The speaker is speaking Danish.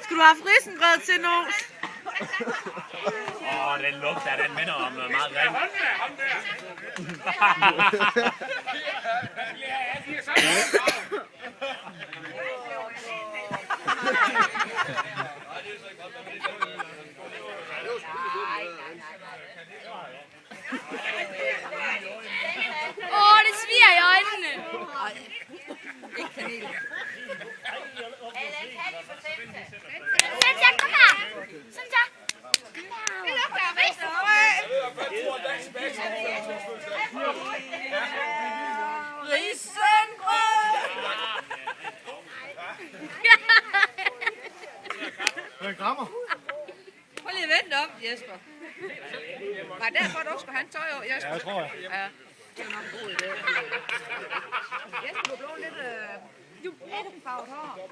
Skal du have risengrød til nu? Den lugter, den minder om noget meget grimt. Det sviger i øjnene. Ikke kanel. Cynthia, kom her. Cynthia. Det lugter af Risengrød! Hvad krammer? Prøv lige at vente om, Jesper. Var det derfor, du skulle have en tøj over, Jesper? Ja, det tror jeg. Ja. Det er nok en god idé. Jesper, du blev lidt farvet hår.